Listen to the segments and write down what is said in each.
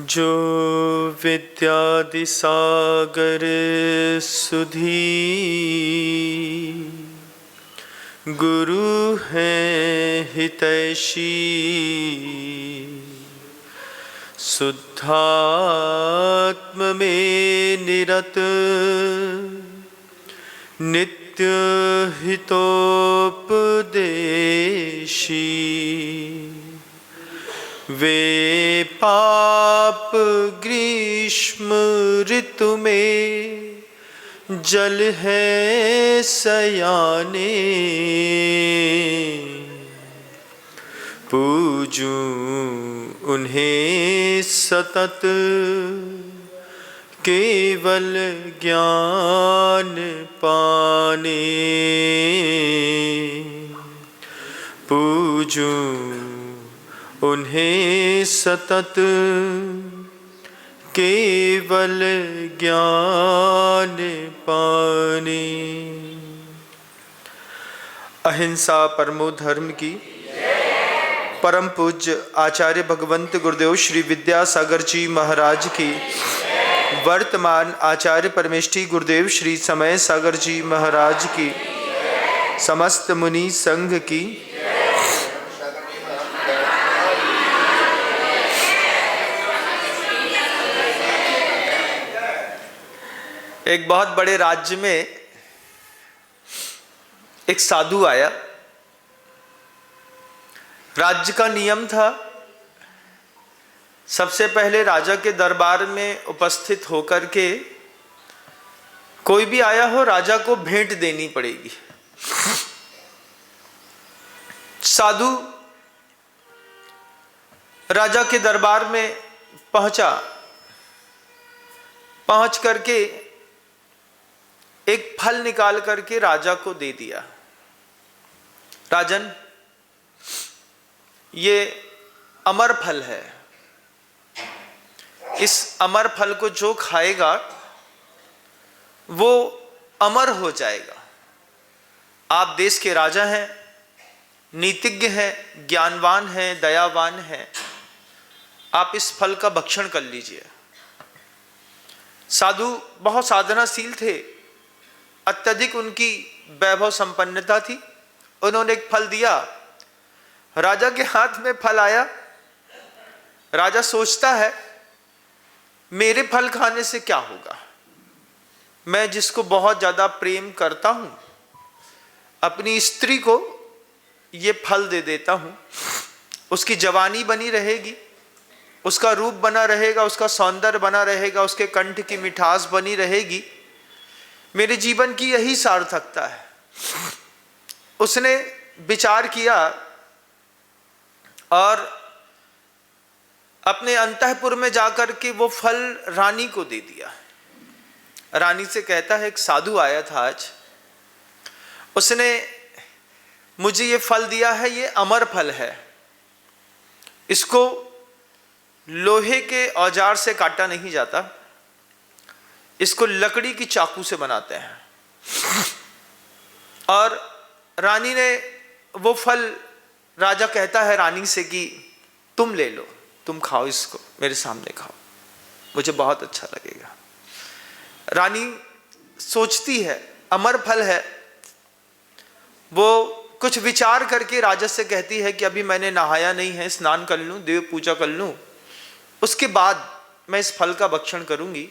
जो विद्यादि सागर सुधी गुरु हैं हितैषी, शुद्धात्म में निरत नित्य हितोपदेशी, वे पाप ग्रीष्म ऋतु में जल है सयाने, पूजूं उन्हें सतत केवल ज्ञान पाने, पूजूं उन्हें सतत केवल ज्ञान पाने। अहिंसा परमो धर्म की परम पूज्य आचार्य भगवंत गुरुदेव श्री विद्यासागर जी महाराज की, वर्तमान आचार्य परमेष्ठी गुरुदेव श्री समय सागर जी महाराज की, समस्त मुनि संघ की, एक बहुत बड़े राज्य में एक साधु आया। राज्य का नियम था, सबसे पहले राजा के दरबार में उपस्थित होकर के कोई भी आया हो राजा को भेंट देनी पड़ेगी। साधु राजा के दरबार में पहुंचा, पहुंच करके एक फल निकाल करके राजा को दे दिया। राजन, ये अमर फल है, इस अमर फल को जो खाएगा वो अमर हो जाएगा। आप देश के राजा हैं, नीतिज्ञ हैं, ज्ञानवान हैं, दयावान हैं, आप इस फल का भक्षण कर लीजिए। साधु बहुत साधनाशील थे, अत्यधिक उनकी वैभव संपन्नता थी। उन्होंने एक फल दिया, राजा के हाथ में फल आया। राजा सोचता है मेरे फल खाने से क्या होगा, मैं जिसको बहुत ज्यादा प्रेम करता हूं अपनी स्त्री को ये फल दे देता हूं, उसकी जवानी बनी रहेगी, उसका रूप बना रहेगा, उसका सौंदर्य बना रहेगा, उसके कंठ की मिठास बनी रहेगी, मेरे जीवन की यही सार्थकता है। उसने विचार किया और अपने अंतःपुर में जाकर के वो फल रानी को दे दिया। रानी से कहता है, एक साधु आया था आज, उसने मुझे ये फल दिया है, ये अमर फल है, इसको लोहे के औजार से काटा नहीं जाता, इसको लकड़ी की चाकू से बनाते हैं। और रानी ने वो फल, राजा कहता है रानी से कि तुम ले लो, तुम खाओ, इसको मेरे सामने खाओ, मुझे बहुत अच्छा लगेगा। रानी सोचती है अमर फल है, वो कुछ विचार करके राजा से कहती है कि अभी मैंने नहाया नहीं है, स्नान कर लूं, देव पूजा कर लूं, उसके बाद मैं इस फल का भक्षण करूंगी।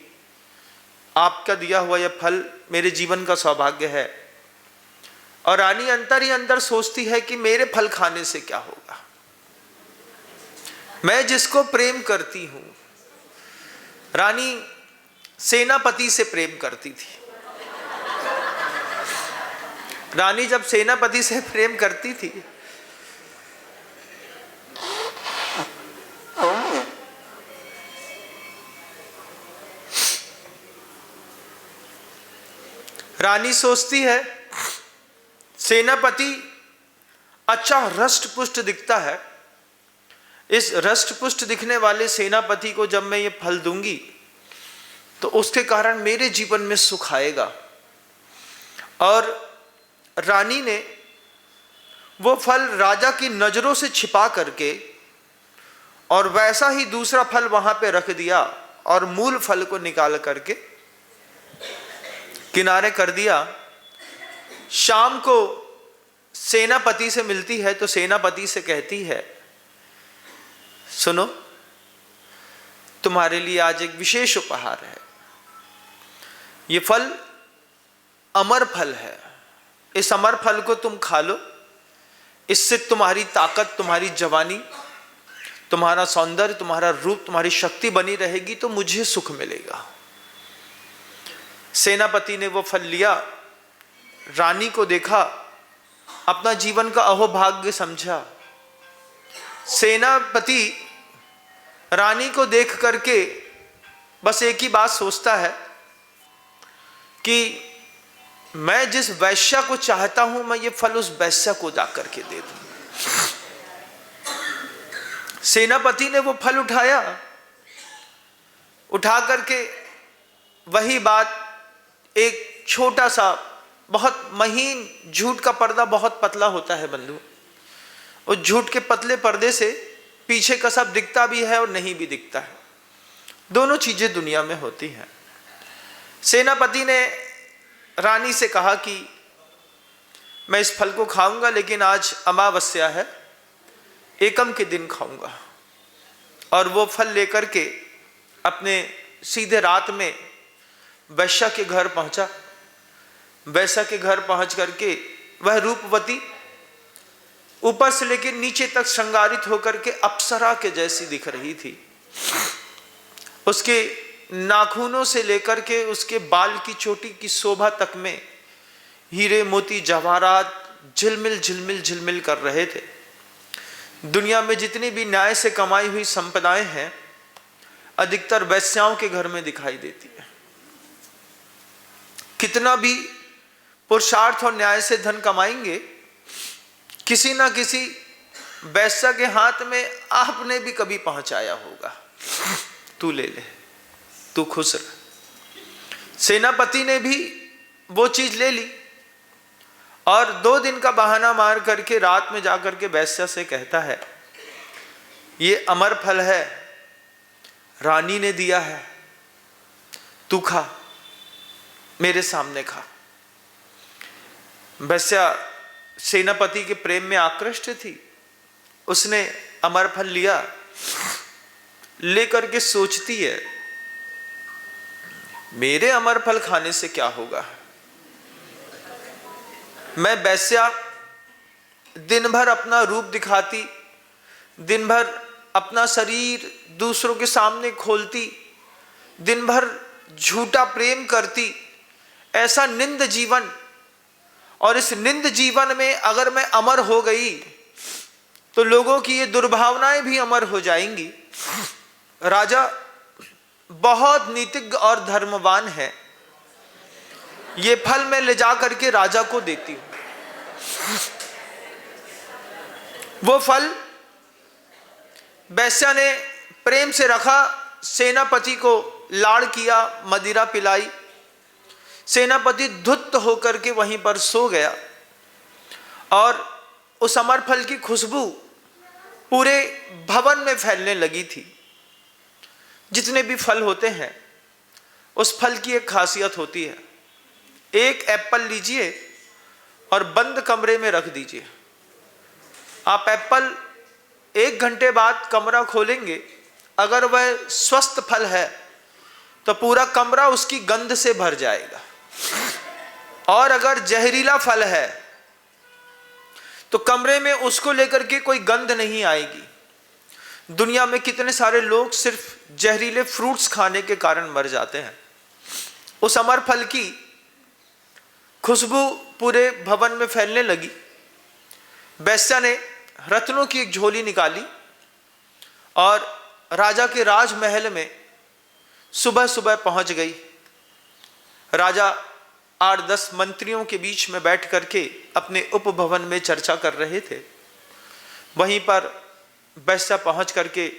आपका दिया हुआ यह फल मेरे जीवन का सौभाग्य है। और रानी अंतर ही अंदर सोचती है कि मेरे फल खाने से क्या होगा, मैं जिसको प्रेम करती हूं। रानी सेनापति से प्रेम करती थी। रानी जब सेनापति से प्रेम करती थी रानी सोचती है सेनापति अच्छा हृष्ट पुष्ट दिखता है, इस हृष्ट पुष्ट दिखने वाले सेनापति को जब मैं ये फल दूंगी तो उसके कारण मेरे जीवन में सुख आएगा। और रानी ने वो फल राजा की नजरों से छिपा करके और वैसा ही दूसरा फल वहां पे रख दिया और मूल फल को निकाल करके किनारे कर दिया। शाम को सेनापति से मिलती है तो सेनापति से कहती है, सुनो, तुम्हारे लिए आज एक विशेष उपहार है। ये फल अमर फल है, इस अमर फल को तुम खा लो, इससे तुम्हारी ताकत, तुम्हारी जवानी, तुम्हारा सौंदर्य, तुम्हारा रूप, तुम्हारी शक्ति बनी रहेगी, तो मुझे सुख मिलेगा। सेनापति ने वो फल लिया, रानी को देखा, अपना जीवन का अहोभाग्य समझा। सेनापति रानी को देख करके बस एक ही बात सोचता है कि मैं जिस वैश्या को चाहता हूं, मैं ये फल उस वैश्या को जाकर के दे दूं। सेनापति ने वो फल उठाया, उठा करके वही बात, एक छोटा सा बहुत महीन, झूठ का पर्दा बहुत पतला होता है बंधु, उस झूठ के पतले पर्दे से पीछे का सब दिखता भी है और नहीं भी दिखता है। दोनों चीजें दुनिया में होती हैं। सेनापति ने रानी से कहा कि मैं इस फल को खाऊंगा, लेकिन आज अमावस्या है, एकम के दिन खाऊंगा। और वो फल लेकर के अपने सीधे रात में वैश्या के घर पहुंचा। वैश्या के घर पहुंच करके वह रूपवती ऊपर से लेकर नीचे तक श्रृंगारित होकर के अप्सरा के जैसी दिख रही थी। उसके नाखूनों से लेकर के उसके बाल की चोटी की शोभा तक में हीरे मोती जवाहरात झिलमिल झिलमिल झिलमिल कर रहे थे। दुनिया में जितनी भी न्याय से कमाई हुई संपदाएं हैं, अधिकतर वैश्याओं के घर में दिखाई देती है। कितना भी पुरुषार्थ और न्याय से धन कमाएंगे, किसी ना किसी वैश्या के हाथ में आपने भी कभी पहुंचाया होगा, तू ले ले, तू खुश रह। सेनापति ने भी वो चीज ले ली और 2 दिन का बहाना मार करके रात में जाकर के वैश्या से कहता है, ये अमर फल है, रानी ने दिया है, तू खा, मेरे सामने खा। वैश्या सेनापति के प्रेम में आकृष्ट थी, उसने अमर फल लिया, लेकर के सोचती है, मेरे अमर फल खाने से क्या होगा। मैं वैश्या दिन भर अपना रूप दिखाती, दिन भर अपना शरीर दूसरों के सामने खोलती, दिन भर झूठा प्रेम करती, ऐसा निंद जीवन, और इस निंद जीवन में अगर मैं अमर हो गई तो लोगों की ये दुर्भावनाएं भी अमर हो जाएंगी। राजा बहुत नीतिज्ञ और धर्मवान है, ये फल मैं ले जा करके राजा को देती हूं। वो फल वैश्या ने प्रेम से रखा, सेनापति को लाड़ किया, मदिरा पिलाई। सेनापति धुत होकर के वहीं पर सो गया और उस अमर फल की खुशबू पूरे भवन में फैलने लगी थी। जितने भी फल होते हैं, उस फल की एक खासियत होती है। एक एप्पल लीजिए और बंद कमरे में रख दीजिए। आप एप्पल 1 घंटे बाद कमरा खोलेंगे, अगर वह स्वस्थ फल है तो पूरा कमरा उसकी गंध से भर जाएगा, और अगर जहरीला फल है तो कमरे में उसको लेकर के कोई गंध नहीं आएगी। दुनिया में कितने सारे लोग सिर्फ जहरीले फ्रूट्स खाने के कारण मर जाते हैं। उस अमर फल की खुशबू पूरे भवन में फैलने लगी। वैश्या ने रत्नों की एक झोली निकाली और राजा के राजमहल में सुबह सुबह पहुंच गई। राजा 8-10 मंत्रियों के बीच में बैठ करके अपने उपभवन में चर्चा कर रहे थे। वहीं पर वैश्या पहुंच करके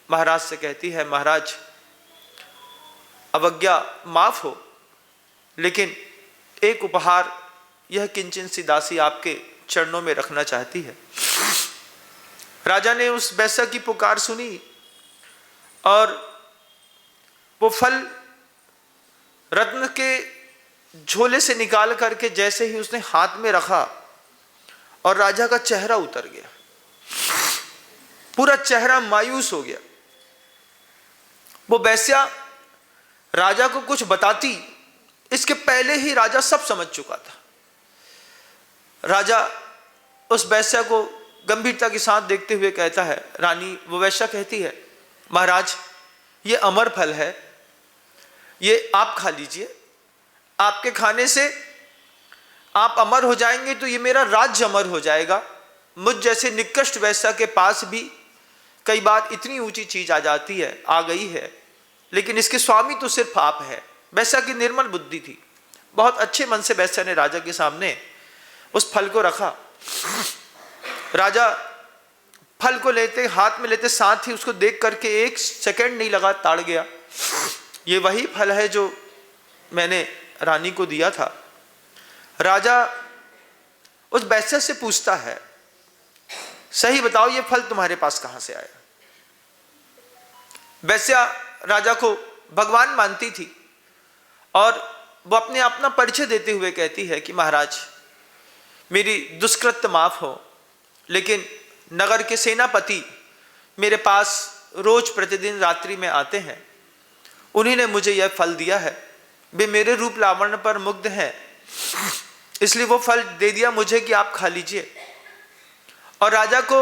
महाराज से कहती है, महाराज अवज्ञा माफ हो, लेकिन एक उपहार, यह किंचन सी दासी आपके चरणों में रखना चाहती है। राजा ने उस वेश्या की पुकार सुनी और वो फल रत्न के झोले से निकाल करके जैसे ही उसने हाथ में रखा और राजा का चेहरा उतर गया, पूरा चेहरा मायूस हो गया। वो वेश्या राजा को कुछ बताती, इसके पहले ही राजा सब समझ चुका था। राजा उस वेश्या को गंभीरता के साथ देखते हुए कहता है, रानी, वो वेश्या कहती है, महाराज ये अमर फल है, ये आप खा लीजिए, आपके खाने से आप अमर हो जाएंगे तो ये मेरा राज्य अमर हो जाएगा। मुझ जैसे निकृष्ट वेश्या के पास भी कई बार इतनी ऊंची चीज आ जाती है, आ गई है, लेकिन इसके स्वामी तो सिर्फ आप है। वेश्या की निर्मल बुद्धि थी, बहुत अच्छे मन से वेश्या ने राजा के सामने उस फल को रखा। राजा फल को लेते, हाथ में लेते साथ ही उसको देख करके एक सेकंड नहीं लगा, ताड़ गया। ये वही फल है जो मैंने रानी को दिया था। राजा उस वेश्या से पूछता है, सही बताओ ये फल तुम्हारे पास कहां से आया? वेश्या राजा को भगवान मानती थी और वो अपना परिचय देते हुए कहती है कि महाराज, मेरी दुष्कृत्य माफ हो, लेकिन नगर के सेनापति मेरे पास रोज प्रतिदिन रात्रि में आते हैं, उन्हीं ने मुझे यह फल दिया है। वे मेरे रूप लावण्य पर मुग्ध हैं, इसलिए वो फल दे दिया मुझे कि आप खा लीजिए। और राजा को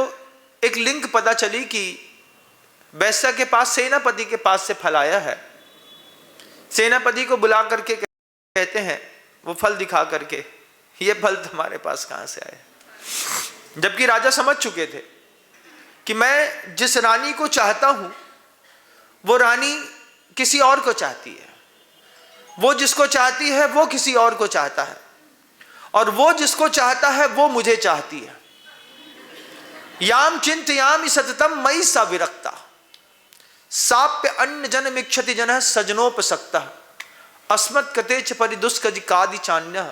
एक लिंक पता चली कि वेश्या के पास सेनापति के पास से फल आया है। सेनापति को बुला करके कहते हैं, वो फल दिखा करके, ये फल तुम्हारे पास कहां से आया? जबकि राजा समझ चुके थे कि मैं जिस रानी को चाहता हूं वो रानी किसी और को चाहती है, वो जिसको चाहती है वो किसी और को चाहता है, और वो जिसको चाहता है वो मुझे चाहती है। याम चिंतयामि सततम मयि सा विरक्ता, साप्य अन्य जन इच्छति जनः सजनोपसक्तः, अस्मत् कृते च परिदुष्कज कादि चान्यः,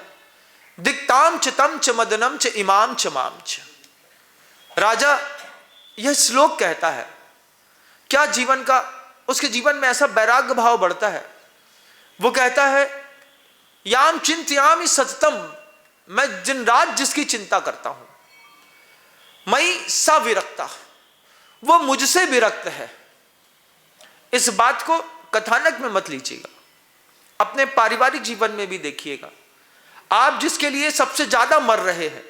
दिक्ताम च तम च मदनम च इमाम च माम च। राजा यह श्लोक कहता है, क्या जीवन का, उसके जीवन में ऐसा वैराग्य भाव बढ़ता है। वो कहता है, याम चिंतयामि सततम, मैं दिन रात जिसकी चिंता करता हूं, मयि सा विरक्ता, वो मुझसे विरक्त है। इस बात को कथानक में मत लीजिएगा, अपने पारिवारिक जीवन में भी देखिएगा। आप जिसके लिए सबसे ज्यादा मर रहे हैं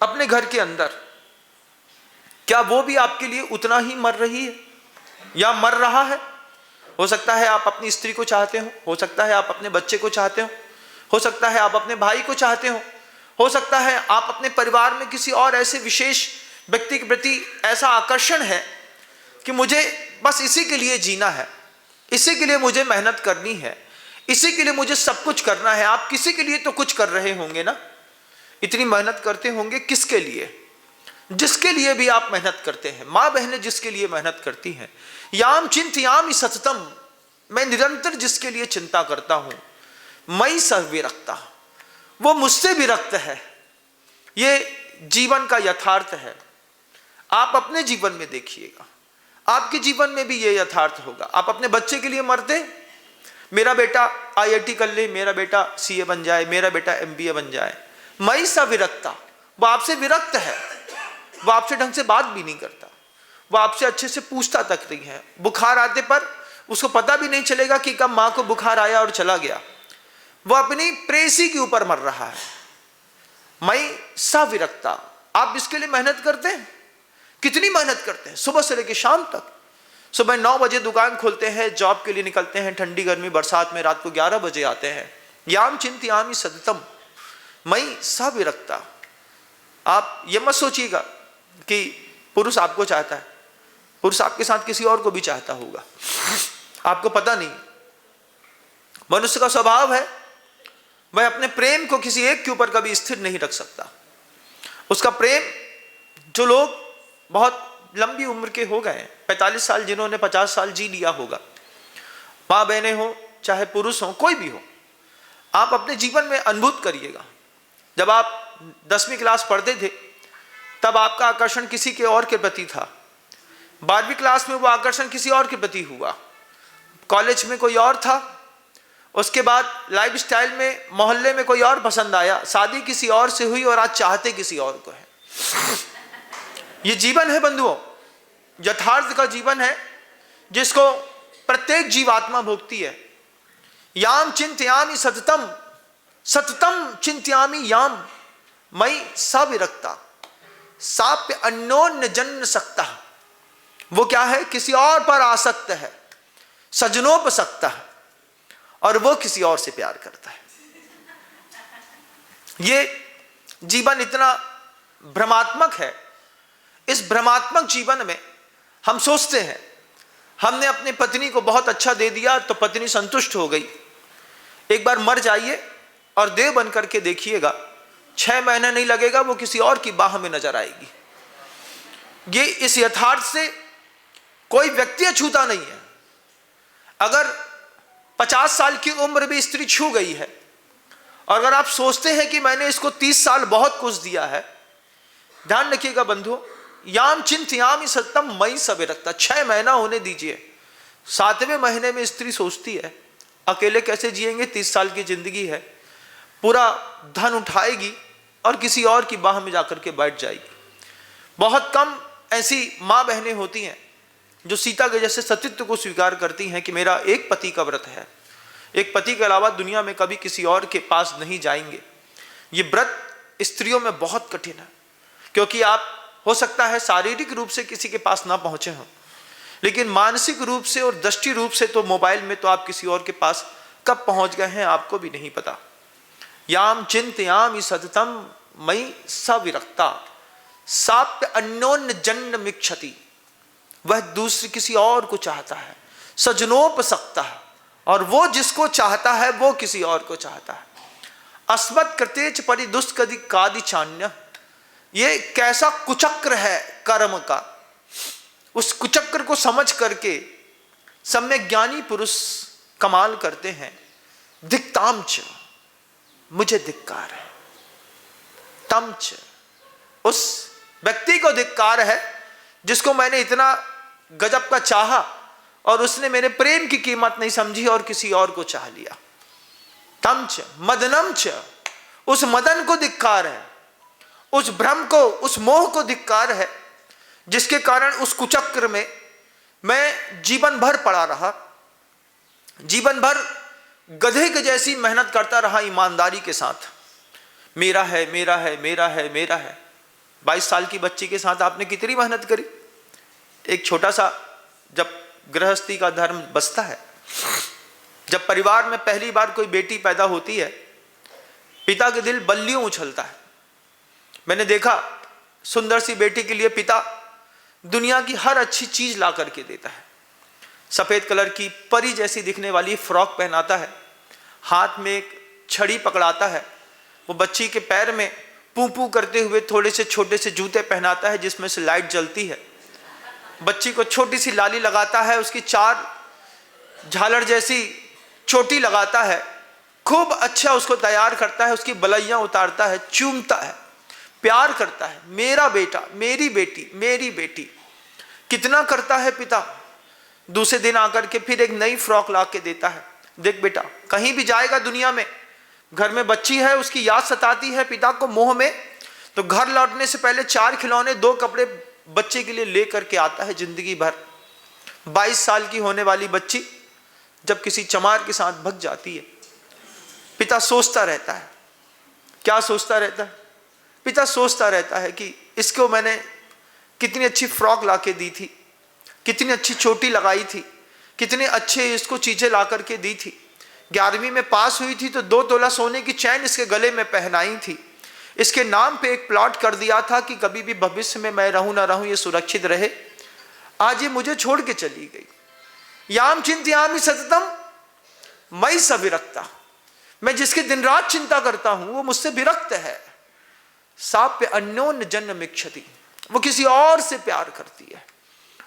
अपने घर के अंदर, क्या वो भी आपके लिए उतना ही मर रही है या मर रहा है? हो सकता है आप अपनी स्त्री को चाहते हो सकता है आप अपने बच्चे को चाहते हो सकता है आप अपने भाई को चाहते हो सकता है आप अपने परिवार में किसी और ऐसे विशेष व्यक्ति के प्रति ऐसा आकर्षण है कि मुझे बस इसी के लिए जीना है, इसी के लिए मुझे मेहनत करनी है, इसी के लिए मुझे सब कुछ करना है। आप किसी के लिए तो कुछ कर रहे होंगे ना, इतनी मेहनत करते होंगे, किसके लिए? जिसके लिए भी आप मेहनत करते हैं, माँ बहनें जिसके लिए मेहनत करती हैं। याम चिंतयामि सततम, मैं निरंतर जिसके लिए चिंता करता हूं, मयि स विरक्ता, वो मुझसे विरक्त है। ये जीवन का यथार्थ है। आप अपने जीवन में देखिएगा, आपके जीवन में भी ये यथार्थ होगा। आप अपने बच्चे के लिए मरते, मेरा बेटा IIT कर ले, मेरा बेटा CA बन जाए, मेरा बेटा MBA बन जाए, मयि स विरक्ता, वो आपसे विरक्त है। वो आपसे ढंग से बात भी नहीं करता, वो आपसे अच्छे से पूछता तक नहीं है। बुखार आते पर उसको पता भी नहीं चलेगा कि कब मां को बुखार आया और चला गया। वो अपनी प्रेसी के ऊपर मर रहा है। मयि स विरक्ता, आप इसके लिए मेहनत करते हैं, कितनी मेहनत करते हैं, सुबह से लेकर शाम तक। सुबह 9 बजे दुकान खोलते हैं, जॉब के लिए निकलते हैं, ठंडी गर्मी बरसात में रात को 11 बजे आते हैं। याम चिंतयामि सततम मयि स विरक्ता। आप ये मत सोचिएगा कि पुरुष आपको चाहता है, पुरुष आपके साथ किसी और को भी चाहता होगा, आपको पता नहीं। मनुष्य का स्वभाव है, वह अपने प्रेम को किसी एक के ऊपर कभी स्थिर नहीं रख सकता। उसका प्रेम, जो लोग बहुत लंबी उम्र के हो गए, 45 साल, जिन्होंने 50 साल जी लिया होगा, माँ बहनें हो चाहे पुरुष हो, कोई भी हो, आप अपने जीवन में अनुभूत करिएगा जब आप 10वीं क्लास पढ़ते थे तब आपका आकर्षण किसी के और के प्रति था, 12वीं क्लास में वो आकर्षण किसी और के प्रति हुआ, कॉलेज में कोई और था, उसके बाद लाइफ स्टाइल में मोहल्ले में कोई और पसंद आया, शादी किसी और से हुई और आज चाहते किसी और को है। ये जीवन है बंधुओं, यथार्थ का जीवन है जिसको प्रत्येक जीवात्मा भोगती है। याम चिंतयामि सततम सततम चिंतयामि याम मई सविरक्ता साप्य अन्योन्य जन्म सकता। वो क्या है? किसी और पर आसक्त है, सजनोपसक्त है, और वो किसी और से प्यार करता है। ये जीवन इतना भ्रमात्मक है। इस भ्रमात्मक जीवन में हम सोचते हैं हमने अपनी पत्नी को बहुत अच्छा दे दिया तो पत्नी संतुष्ट हो गई। एक बार मर जाइए और देव बन करके देखिएगा, 6 महीने नहीं लगेगा वो किसी और की बाह में नजर आएगी। ये इस यथार्थ से कोई व्यक्ति अछूता नहीं है। अगर 50 साल की उम्र भी स्त्री छू गई है और अगर आप सोचते हैं कि मैंने इसको 30 साल बहुत कुछ दिया है, ध्यान रखिएगा बंधुओं, याम चिंतयामि सततम मई सविरक्ता, 6 महीना होने दीजिए, 7वें महीने में स्त्री सोचती है अकेले कैसे जिएंगे, 30 साल की जिंदगी है, पूरा धन उठाएगी और किसी और की बाह में जाकर के बैठ जाएगी। बहुत कम ऐसी माँ बहनें होती हैं जो सीता के जैसे सतीत्व को स्वीकार करती हैं कि मेरा एक पति का व्रत है, एक पति के अलावा दुनिया में कभी किसी और के पास नहीं जाएंगे। ये व्रत स्त्रियों में बहुत कठिन है, क्योंकि आप हो सकता है शारीरिक रूप से किसी के पास ना पहुंचे हों, लेकिन मानसिक रूप से और दृष्टि रूप से तो मोबाइल में तो आप किसी और के पास कब पहुंच गए हैं आपको भी नहीं पता। याम चिंतयामि सततम मई सविरक्ता साप्य अन्योन्य जन्ममिच्छति, वह दूसरे किसी और को चाहता है, सजनोपसक्त है, और वो जिसको चाहता है वो किसी और को चाहता है। अस्मत् कृतेच परिदुष्कदि कादि चान्य, ये कैसा कुचक्र है कर्म का। उस कुचक्र को समझ करके सम्यक ज्ञानी पुरुष कमाल करते हैं। धिक्तांच, मुझे धिक्कार है, तमच, उस व्यक्ति को धिक्कार है जिसको मैंने इतना गजब का चाहा और उसने मेरे प्रेम की कीमत नहीं समझी और किसी और को चाह लिया। तमच मदनमच, उस मदन को धिक्कार है, उस भ्रम को, उस मोह को धिक्कार है जिसके कारण उस कुचक्र में मैं जीवन भर पड़ा रहा, जीवन भर गधे के जैसी मेहनत करता रहा ईमानदारी के साथ। मेरा है, मेरा है, मेरा है, मेरा है। 22 साल की बच्ची के साथ आपने कितनी मेहनत करी। एक छोटा सा जब गृहस्थी का धर्म बसता है, जब परिवार में पहली बार कोई बेटी पैदा होती है, पिता के दिल बल्लियों उछलता है। मैंने देखा सुंदर सी बेटी के लिए पिता दुनिया की हर अच्छी चीज ला करके देता है। सफेद कलर की परी जैसी दिखने वाली फ्रॉक पहनाता है, हाथ में एक छड़ी पकड़ाता है, वो बच्ची के पैर में पू पू करते हुए थोड़े से छोटे से जूते पहनाता है जिसमें से लाइट जलती है, बच्ची को छोटी सी लाली लगाता है, उसकी 4 झालर जैसी चोटी लगाता है, खूब अच्छा उसको तैयार करता है, उसकी बलैयां उतारता है, चूमता है, प्यार करता है, मेरा बेटा, मेरी बेटी, मेरी बेटी। कितना करता है पिता। दूसरे दिन आकर के फिर एक नई फ्रॉक ला के देता है, देख बेटा, कहीं भी जाएगा दुनिया में, घर में बच्ची है, उसकी याद सताती है पिता को मोह में, तो घर लौटने से पहले 4 खिलौने 2 कपड़े बच्चे के लिए ले करके आता है जिंदगी भर। 22 साल की होने वाली बच्ची जब किसी चमार के साथ भग जाती है, पिता सोचता रहता है। क्या सोचता रहता है? पिता सोचता रहता है कि इसको मैंने कितनी अच्छी फ्रॉक ला के दी थी, कितनी अच्छी चोटी लगाई थी, कितने अच्छे इसको चीजें ला करके दी थी। 11वीं में पास हुई थी तो 2 तोला सोने की चैन इसके गले में पहनाई थी, इसके नाम पे एक प्लॉट कर दिया था कि कभी भी भविष्य में मैं रहूं ना रहूं ये सुरक्षित रहे। आज ये मुझे छोड़ के चली गई। याम चिंतयामि सततम मई सविरक्ता, मैं जिसकी दिन रात चिंता करता हूं वो मुझसे विरक्त है। साप्य अन्योन्य जन्ममिच्छति, वो किसी और से प्यार करती है।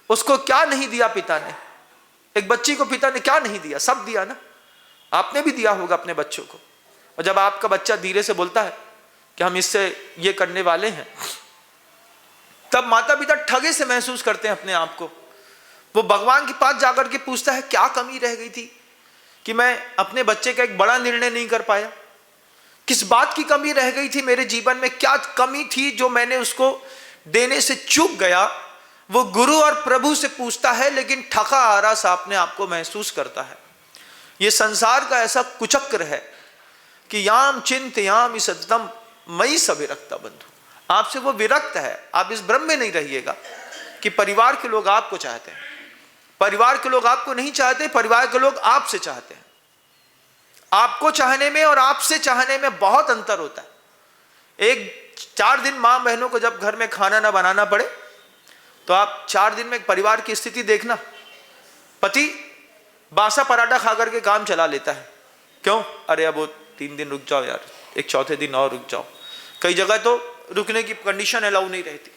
उसको क्या नहीं दिया पिता ने? एक बच्ची को पिता ने क्या नहीं दिया? सब दिया ना। आपने भी दिया होगा अपने बच्चों को। और जब आपका बच्चा धीरे से बोलता है कि हम इससे ये करने वाले हैं, तब माता पिता ठगे से महसूस करते हैं अपने आप को। वो भगवान के पास जाकर के पूछता है क्या कमी रह गई थी कि मैं अपने बच्चे का एक बड़ा निर्णय नहीं कर पाया, किस बात की कमी रह गई थी मेरे जीवन में, क्या कमी थी जो मैंने उसको देने से चूक गया। वो गुरु और प्रभु से पूछता है, लेकिन ठगा हारा सा अपने आप को महसूस करता है। ये संसार का ऐसा कुचक्र है कि याम चिंतयामि सततम मयि स विरक्ता बंधु, आपसे वो विरक्त है। आप इस भ्रम में नहीं रहिएगा कि परिवार के लोग आपको चाहते हैं, परिवार के लोग आपको नहीं चाहते, परिवार के लोग आपसे चाहते हैं। आपको चाहने में और आपसे चाहने में बहुत अंतर होता है। एक 4 दिन मां बहनों को जब घर में खाना ना बनाना पड़े, तो आप 4 दिन में परिवार की स्थिति देखना, पति बासा पराठा खा करके काम चला लेता है। क्यों? अरे अब वो 3 दिन रुक जाओ यार, एक चौथे दिन और रुक जाओ। कई जगह तो रुकने की कंडीशन अलाउ नहीं रहती,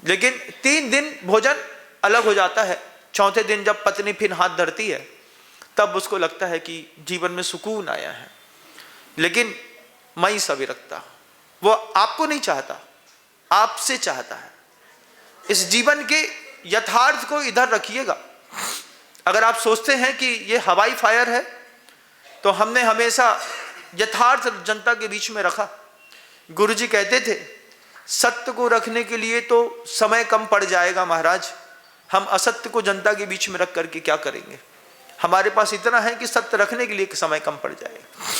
लेकिन 3 दिन भोजन अलग हो जाता है। चौथे दिन जब पत्नी फिर हाथ धरती है, तब उसको लगता है कि जीवन में सुकून आया है। लेकिन मयि स विरक्ता, वो आपको नहीं चाहता, आपसे चाहता है। इस जीवन के यथार्थ को इधर रखिएगा। अगर आप सोचते हैं कि ये हवाई फायर है, तो हमने हमेशा यथार्थ जनता के बीच में रखा। गुरुजी कहते थे सत्य को रखने के लिए तो समय कम पड़ जाएगा महाराज, हम असत्य को जनता के बीच में रख करके क्या करेंगे। हमारे पास इतना है कि सत्य रखने के लिए समय कम पड़ जाएगा।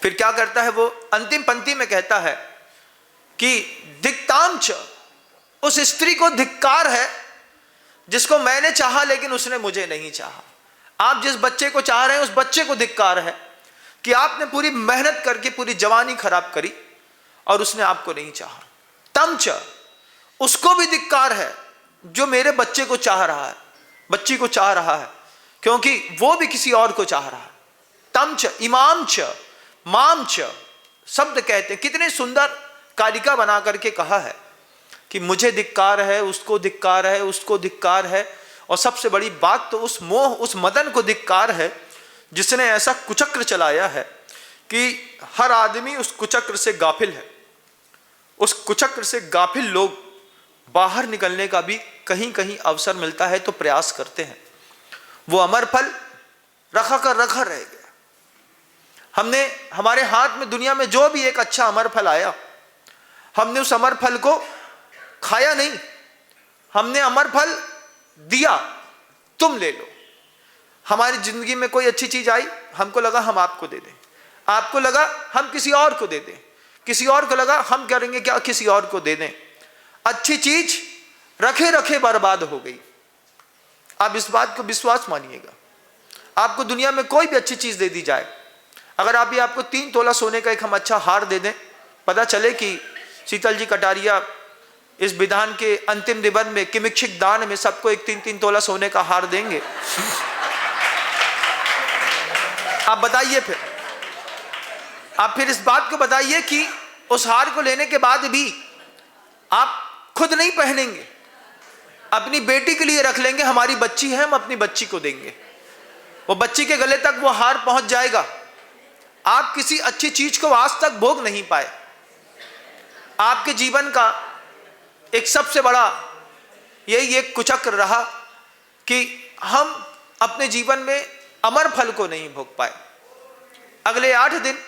फिर क्या करता है वो, अंतिम पंक्ति में कहता है कि धिक्तांच, उस स्त्री को धिक्कार है जिसको मैंने चाहा लेकिन उसने मुझे नहीं चाहा। आप जिस बच्चे को चाह रहे हैं उस बच्चे को धिक्कार है कि आपने पूरी मेहनत करके पूरी जवानी खराब करी और उसने आपको नहीं चाहा। तमच, उसको भी धिक्कार है जो मेरे बच्चे को चाह रहा है, बच्ची को चाह रहा है, क्योंकि वो भी किसी और को चाह रहा है। तमच इमामच मामच शब्द कहते हैं। कितने सुंदर कारिका बना करके कहा है कि मुझे धिक्कार है, उसको धिक्कार है, उसको धिक्कार है, और सबसे बड़ी बात तो उस मोह, उस मदन को धिक्कार है जिसने ऐसा कुचक्र चलाया है कि हर आदमी उस कुचक्र से गाफिल है। उस कुचक्र से गाफिल लोग बाहर निकलने का भी कहीं कहीं अवसर मिलता है तो प्रयास करते हैं। वो अमर फल रखा कर रखा रह गया। हमने हमारे हाथ में दुनिया में जो भी एक अच्छा अमर फल आया, हमने उस अमर फल को खाया नहीं, हमने अमर फल दिया, तुम ले लो। हमारी जिंदगी में कोई अच्छी चीज आई, हमको लगा हम आपको दे दें, आपको लगा हम किसी और को दे दें, किसी और को लगा हम करेंगे क्या किसी और को दे दें। अच्छी चीज रखे रखे बर्बाद हो गई। आप इस बात को विश्वास मानिएगा। आपको दुनिया में कोई भी अच्छी चीज दे दी जाए, अगर आप ये आपको 3 तोला सोने का एक हम अच्छा हार दे दें, पता चले कि शीतल जी कटारिया इस विधान के अंतिम निबंध में किमिक्षिक दान में सबको एक 3-3 तोला सोने का हार देंगे, आप बताइए। फिर आप फिर इस बात को बताइए कि उस हार को लेने के बाद भी आप खुद नहीं पहनेंगे, अपनी बेटी के लिए रख लेंगे, हमारी बच्ची है हम अपनी बच्ची को देंगे। वो बच्ची के गले तक वो हार पहुंच जाएगा। आप किसी अच्छी चीज को आज तक भोग नहीं पाए। आपके जीवन का एक सबसे बड़ा यही एक कुचक्र रहा कि हम अपने जीवन में अमर फल को नहीं भोग पाए। अगले 8 दिन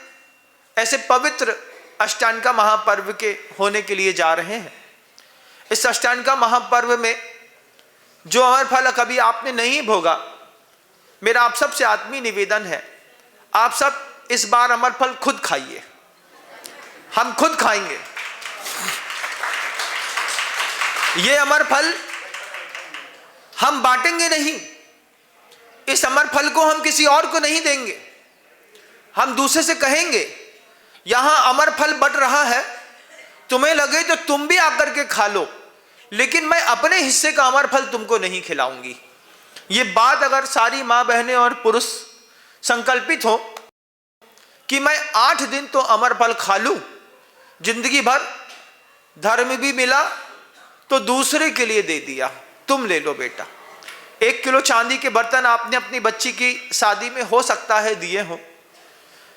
ऐसे पवित्र अष्टांगा महापर्व के होने के लिए जा रहे हैं। इस अष्टांगा महापर्व में जो अमर फल कभी आपने नहीं भोगा, मेरा आप सबसे आत्मीय निवेदन है, आप सब इस बार अमर फल खुद खाइए। हम खुद खाएंगे ये अमर फल, हम बांटेंगे नहीं। इस अमर फल को हम किसी और को नहीं देंगे। हम दूसरे से कहेंगे यहां अमर फल बट रहा है, तुम्हें लगे तो तुम भी आकर के खा लो, लेकिन मैं अपने हिस्से का अमर फल तुमको नहीं खिलाऊंगी। ये बात अगर सारी मां बहनें और पुरुष संकल्पित हो कि मैं 8 दिन तो अमर फल खा लूं, जिंदगी भर धर्म भी मिला तो दूसरे के लिए दे दिया, तुम ले लो बेटा। 1 किलो चांदी के बर्तन आपने अपनी बच्ची की शादी में हो सकता है दिए हो,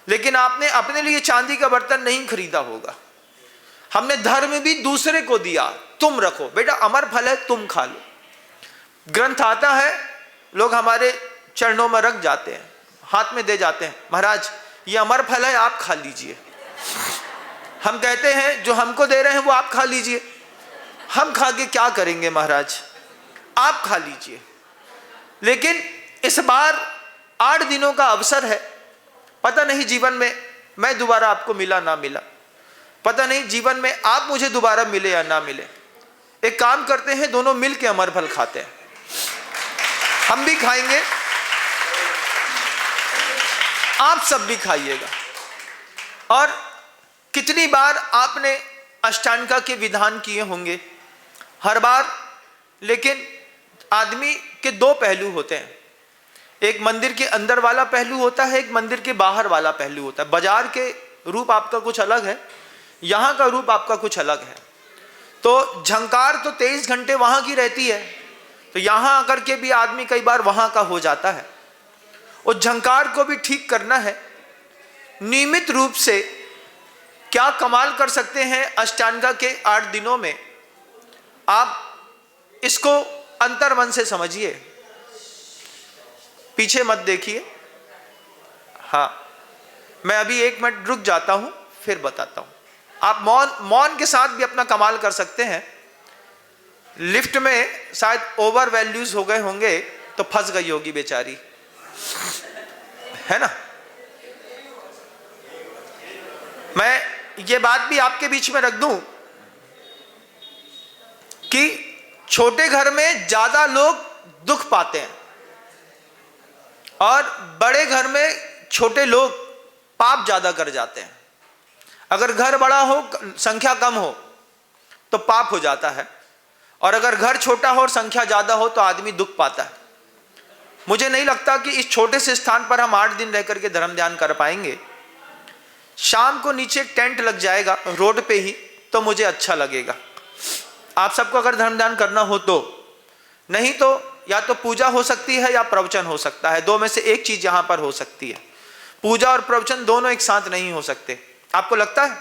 लेकिन आपने अपने लिए चांदी का बर्तन नहीं खरीदा होगा। हमने धर्म भी दूसरे को दिया, तुम रखो बेटा, अमर फल है, तुम खा लो। ग्रंथ आता है, लोग हमारे चरणों में रख जाते हैं, हाथ में दे जाते हैं, महाराज ये अमर फल है, आप खा लीजिए। हम कहते हैं जो हमको दे रहे हैं वो आप खा लीजिए। हम खा के क्या करेंगे महाराज, आप खा लीजिए। लेकिन इस बार 8 दिनों का अवसर है, पता नहीं जीवन में मैं दोबारा आपको मिला ना मिला, पता नहीं जीवन में आप मुझे दोबारा मिले या ना मिले। एक काम करते हैं, दोनों मिल के अमर फल खाते हैं, हम भी खाएंगे, आप सब भी खाइएगा। और कितनी बार आपने अष्टांगा के विधान किए होंगे, हर बार। लेकिन आदमी के 2 पहलू होते हैं, एक मंदिर के अंदर वाला पहलू होता है, एक मंदिर के बाहर वाला पहलू होता है। बाजार के रूप आपका कुछ अलग है, यहां का रूप आपका कुछ अलग है। तो झंकार तो 23 घंटे वहां की रहती है, तो यहां आकर के भी आदमी कई बार वहां का हो जाता है। उस झंकार को भी ठीक करना है नियमित रूप से। क्या कमाल कर सकते हैं अष्टांगा के 8 दिनों में, आप इसको अंतर्मन से समझिए, पीछे मत देखिए। हाँ, मैं अभी 1 मिनट रुक जाता हूं, फिर बताता हूं। आप मौन के साथ भी अपना कमाल कर सकते हैं। लिफ्ट में शायद ओवर वैल्यूज हो गए होंगे तो फंस गई होगी बेचारी, है ना। मैं ये बात भी आपके बीच में रख दूं कि छोटे घर में ज्यादा लोग दुख पाते हैं और बड़े घर में छोटे लोग पाप ज्यादा कर जाते हैं। अगर घर बड़ा हो, संख्या कम हो तो पाप हो जाता है, और अगर घर छोटा हो और संख्या ज्यादा हो तो आदमी दुख पाता है। मुझे नहीं लगता कि इस छोटे से स्थान पर हम 8 दिन रह करके धर्म ध्यान कर पाएंगे। शाम को नीचे टेंट लग जाएगा रोड पे ही, तो मुझे अच्छा लगेगा। आप सबको अगर धर्म ध्यान करना हो तो, नहीं तो या तो पूजा हो सकती है या प्रवचन हो सकता है, 2 में से एक चीज यहां पर हो सकती है। पूजा और प्रवचन दोनों एक साथ नहीं हो सकते। आपको लगता है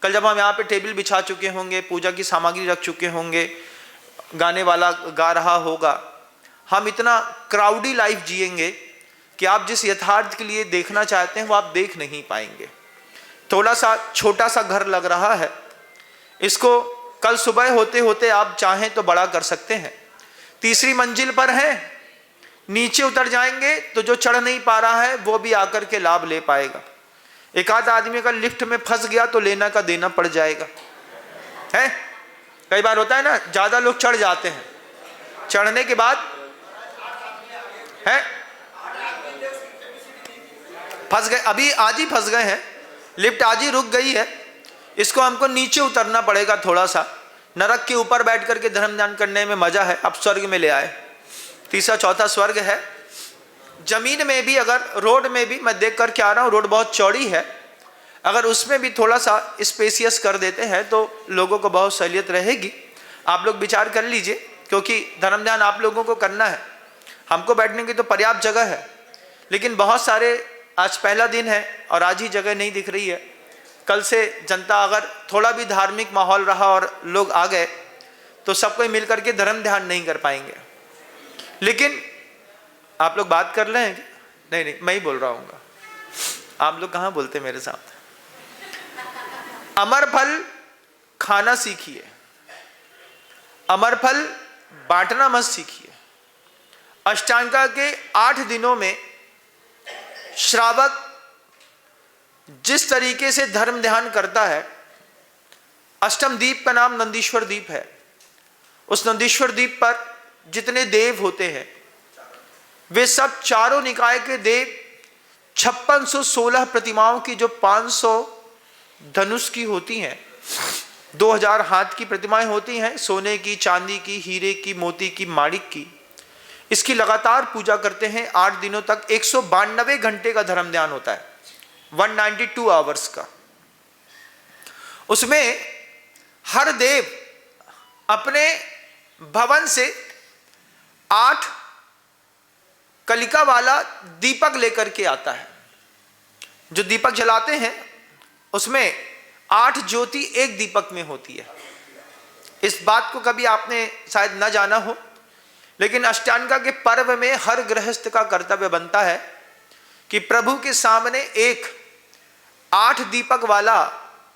कल जब हम यहाँ पे टेबल बिछा चुके होंगे, पूजा की सामग्री रख चुके होंगे, गाने वाला गा रहा होगा, हम इतना क्राउडी लाइफ जिएंगे कि आप जिस यथार्थ के लिए देखना चाहते हैं वो आप देख नहीं पाएंगे। थोड़ा सा छोटा सा घर लग रहा है, इसको कल सुबह होते होते आप चाहें तो बड़ा कर सकते हैं। 3री मंजिल पर है, नीचे उतर जाएंगे तो जो चढ़ नहीं पा रहा है वो भी आकर के लाभ ले पाएगा। एक आध आदमी का लिफ्ट में फंस गया तो लेना का देना पड़ जाएगा, है। कई बार होता है ना, ज्यादा लोग चढ़ जाते हैं, चढ़ने के बाद है फंस गए, अभी आज ही फंस गए हैं, लिफ्ट आज ही रुक गई है, इसको हमको नीचे उतरना पड़ेगा थोड़ा सा। नरक के ऊपर बैठ करके धर्म ध्यान करने में मजा है, अब स्वर्ग में ले आए। 3रा 4था स्वर्ग है। जमीन में भी, अगर रोड में भी, मैं देख कर के आ रहा हूँ, रोड बहुत चौड़ी है, अगर उसमें भी थोड़ा सा स्पेसियस कर देते हैं तो लोगों को बहुत सहूलियत रहेगी। आप लोग विचार कर लीजिए, क्योंकि धर्म ध्यान आप लोगों को करना है, हमको बैठने की तो पर्याप्त जगह है, लेकिन बहुत सारे, आज पहला दिन है और आज ही जगह नहीं दिख रही है। कल से जनता अगर थोड़ा भी धार्मिक माहौल रहा और लोग आ गए तो सब कोई मिलकर के धर्म ध्यान नहीं कर पाएंगे। लेकिन आप लोग बात कर रहे हैं? नहीं, मैं ही बोल रहा हूँ, आप लोग कहाँ बोलते मेरे साथ। अमर फल खाना सीखिए, अमर फल बांटना मत सीखिए। अष्टांगा के 8 दिनों में श्रावक जिस तरीके से धर्म ध्यान करता है, अष्टम द्वीप का नाम नंदीश्वर द्वीप है। उस नंदीश्वर द्वीप पर जितने देव होते हैं वे सब चारों निकाय के देव, 5616 प्रतिमाओं की जो 500 धनुष की होती हैं, 2000 हाथ की प्रतिमाएं होती हैं, सोने की, चांदी की, हीरे की, मोती की, माणिक की, इसकी लगातार पूजा करते हैं 8 दिनों तक। 192 घंटे का धर्म ध्यान होता है, 192 आवर्स का। उसमें हर देव अपने भवन से 8 कलिका वाला दीपक लेकर के आता है। जो दीपक जलाते हैं उसमें 8 ज्योति एक दीपक में होती है। इस बात को कभी आपने शायद न जाना हो, लेकिन अष्टांगा के पर्व में हर गृहस्थ का कर्तव्य बनता है कि प्रभु के सामने एक 8 दीपक वाला,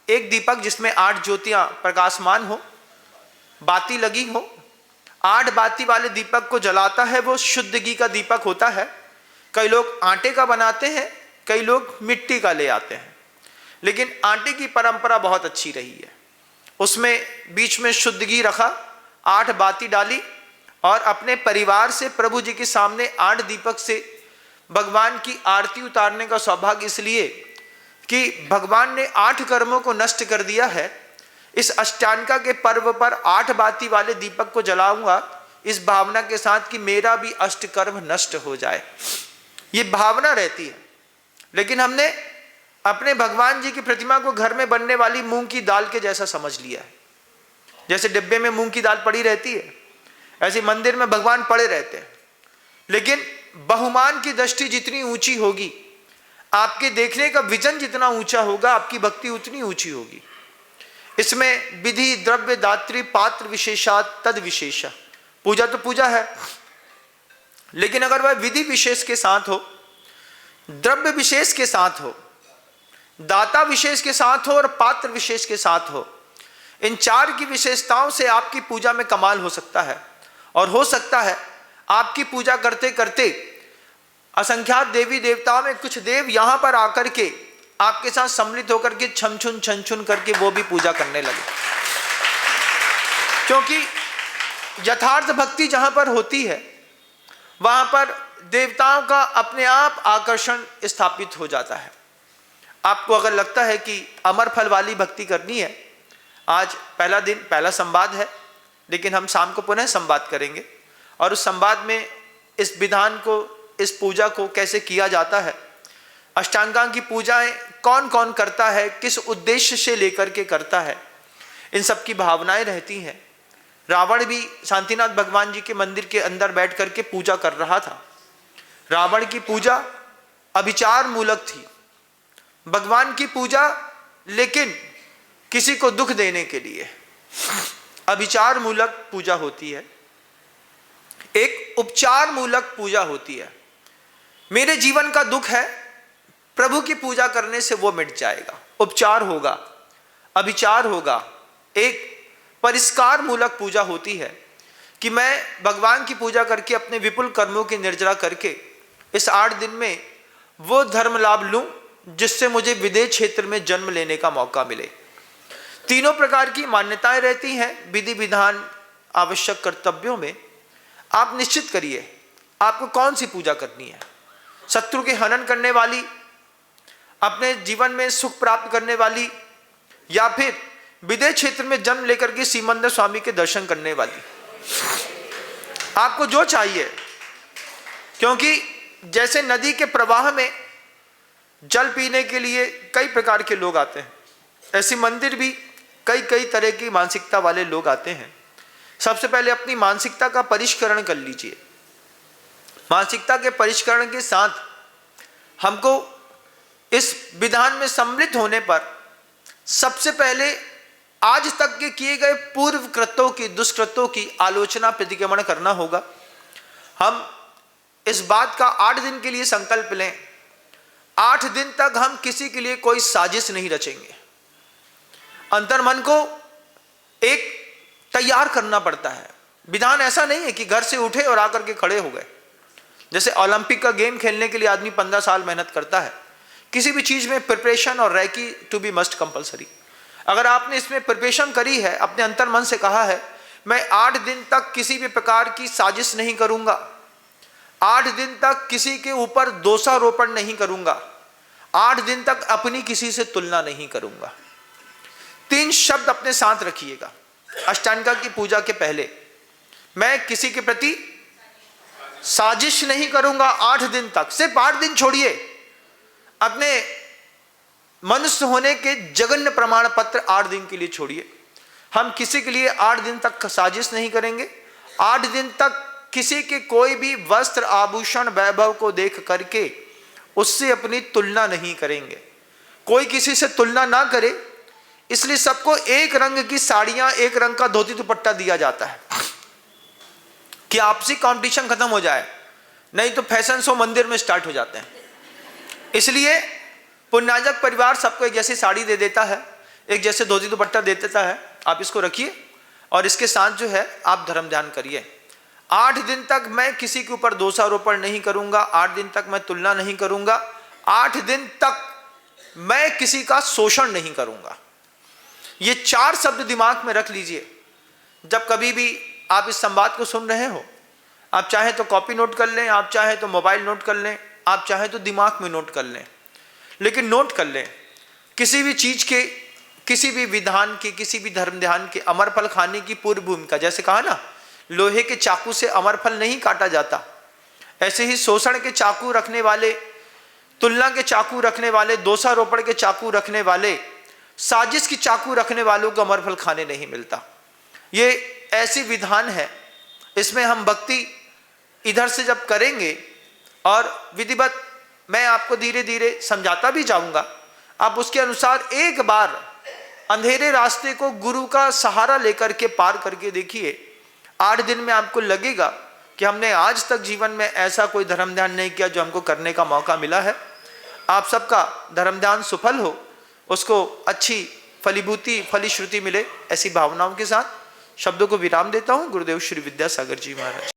एक दीपक जिसमें 8 ज्योतियां प्रकाशमान हो, बाती लगी हो, 8 बाती वाले दीपक को जलाता है। वो शुद्ध घी का दीपक होता है। कई लोग आटे का बनाते हैं, कई लोग मिट्टी का ले आते हैं, लेकिन आटे की परंपरा बहुत अच्छी रही है। उसमें बीच में शुद्ध घी रखा, 8 बाती डाली और अपने परिवार से प्रभु जी के सामने 8 दीपक से भगवान की आरती उतारने का सौभाग्य, इसलिए कि भगवान ने 8 कर्मों को नष्ट कर दिया है। इस अष्टांगा के पर्व पर 8 बाती वाले दीपक को जलाऊंगा इस भावना के साथ कि मेरा भी अष्ट कर्म नष्ट हो जाए, ये भावना रहती है। लेकिन हमने अपने भगवान जी की प्रतिमा को घर में बनने वाली मूंग की दाल के जैसा समझ लिया है। जैसे डिब्बे में मूंग की दाल पड़ी रहती है, ऐसे मंदिर में भगवान पड़े रहते हैं। लेकिन बहुमान की दृष्टि जितनी ऊंची होगी, आपके देखने का विजन जितना ऊंचा होगा, आपकी भक्ति उतनी ऊंची होगी। इसमें विधि द्रव्य दात्री पात्र विशेषा तद विशेषा। पूजा तो पूजा है, लेकिन अगर वह विधि विशेष के साथ हो, द्रव्य विशेष के साथ हो, दाता विशेष के साथ हो और पात्र विशेष के साथ हो, इन 4 की विशेषताओं से आपकी पूजा में कमाल हो सकता है। और हो सकता है आपकी पूजा करते करते असंख्यात देवी देवताओं में कुछ देव यहां पर आकर के आपके साथ सम्मिलित होकर के छमछुन छनछुन करके वो भी पूजा करने लगे। क्योंकि यथार्थ भक्ति जहां पर होती है, वहां पर देवताओं का अपने आप आकर्षण स्थापित हो जाता है। आपको अगर लगता है कि अमर फल वाली भक्ति करनी है, आज पहला दिन, पहला संवाद है, लेकिन हम शाम को पुनः संवाद करेंगे और उस संवाद में इस विधान को, इस पूजा को कैसे किया जाता है, अष्टांगा की पूजाएं कौन कौन करता है, किस उद्देश्य से लेकर के करता है, इन सब की भावनाएं रहती हैं। रावण भी शांतिनाथ भगवान जी के मंदिर के अंदर बैठ करके पूजा कर रहा था। रावण की पूजा अभिचार मूलक थी, भगवान की पूजा लेकिन किसी को दुख देने के लिए अभिचार मूलक पूजा होती है, एक उपचार मूलक पूजा होती है। मेरे जीवन का दुख है, प्रभु की पूजा करने से वो मिट जाएगा, उपचार होगा, अभिचार होगा। एक परिष्कार मूलक पूजा होती है कि मैं भगवान की पूजा करके अपने विपुल कर्मों की निर्जरा करके इस 8 दिन में वो धर्म लाभ लूं जिससे मुझे विदेह क्षेत्र में जन्म लेने का मौका मिले। तीनों प्रकार की मान्यताएं रहती हैं विधि विधान आवश्यक कर्तव्यों में। आप निश्चित करिए आपको कौन सी पूजा करनी है, शत्रु के हनन करने वाली, अपने जीवन में सुख प्राप्त करने वाली, या फिर विदेह क्षेत्र में जन्म लेकर के सीमंदर स्वामी के दर्शन करने वाली। आपको जो चाहिए, क्योंकि जैसे नदी के प्रवाह में जल पीने के लिए कई प्रकार के लोग आते हैं, ऐसी मंदिर भी कई कई तरह की मानसिकता वाले लोग आते हैं। सबसे पहले अपनी मानसिकता का परिष्करण कर लीजिए। मानसिकता के परिष्करण के साथ हमको इस विधान में सम्मिलित होने पर सबसे पहले आज तक के किए गए पूर्व कृत्यों की, दुष्कृत्यों की आलोचना प्रतिक्रमण करना होगा। हम इस बात का 8 दिन के लिए संकल्प लें, 8 दिन तक हम किसी के लिए कोई साजिश नहीं रचेंगे। अंतर्मन को एक तैयार करना पड़ता है। विधान ऐसा नहीं है कि घर से उठे और आकर के खड़े हो गए। जैसे ओलंपिक का गेम खेलने के लिए आदमी 15 साल मेहनत करता है, किसी भी चीज में प्रिपरेशन और recce to be must compulsory. अगर आपने इसमें प्रिपरेशन करी है, अपने अंतर्मन से कहा है मैं 8 दिन तक किसी भी प्रकार की साजिश नहीं करूंगा, 8 दिन तक किसी के ऊपर दोषारोपण नहीं करूंगा, 8 दिन तक अपनी किसी से तुलना नहीं करूंगा। 3 शब्द अपने साथ रखिएगा। अष्टांगा की पूजा के पहले मैं किसी के प्रति साजिश नहीं करूंगा 8 दिन तक। सिर्फ 8 दिन छोड़िए, अपने मनुष्य होने के जघन्य प्रमाण पत्र 8 दिन के लिए छोड़िए। हम किसी के लिए 8 दिन तक साजिश नहीं करेंगे। 8 दिन तक किसी के कोई भी वस्त्र आभूषण वैभव को देख करके उससे अपनी तुलना नहीं करेंगे। कोई किसी से तुलना ना करे, इसलिए सबको एक रंग की साड़ियां, एक रंग का धोती दुपट्टा दिया जाता है कि आपसी कंपटीशन खत्म हो जाए, नहीं तो फैशन शो मंदिर में स्टार्ट हो जाते हैं। इसलिए पुण्याजक परिवार सबको एक जैसी साड़ी दे देता है, एक जैसे धोती दुपट्टा दे देता है। आप इसको रखिए और इसके साथ जो है आप धर्म ध्यान करिए। 8 दिन तक मैं किसी के ऊपर दोषारोपण नहीं करूंगा, 8 दिन तक मैं तुलना नहीं करूंगा, 8 दिन तक मैं किसी का शोषण नहीं करूंगा। ये 4 शब्द दिमाग में रख लीजिए। जब कभी भी आप इस संवाद को सुन रहे हो, आप चाहे तो कॉपी नोट कर लें, आप चाहे तो मोबाइल नोट कर लें, आप चाहे तो दिमाग में नोट कर लें, लेकिन नोट कर लें। किसी भी चीज के, किसी भी विधान के, किसी भी धर्म ध्यान के अमर फल खाने की पूर्व भूमिका, जैसे कहा ना, लोहे के चाकू से अमर फल नहीं काटा जाता, ऐसे ही शोषण के चाकू रखने वाले, तुलना के चाकू रखने वाले, दोषारोपण के चाकू रखने वाले, साजिश की चाकू रखने वालों को अमर फल खाने नहीं मिलता। ये ऐसी विधान है, इसमें हम भक्ति इधर से जब करेंगे और विधिवत मैं आपको धीरे धीरे समझाता भी जाऊंगा, आप उसके अनुसार एक बार अंधेरे रास्ते को गुरु का सहारा लेकर के पार करके देखिए। 8 दिन में आपको लगेगा कि हमने आज तक जीवन में ऐसा कोई धर्म ध्यान नहीं किया जो हमको करने का मौका मिला है। आप सबका धर्म ध्यान सफल हो, उसको अच्छी फलीभूति, फलीश्रुति मिले, ऐसी भावनाओं के साथ शब्दों को विराम देता हूं। गुरुदेव श्री विद्यासागर जी महाराज।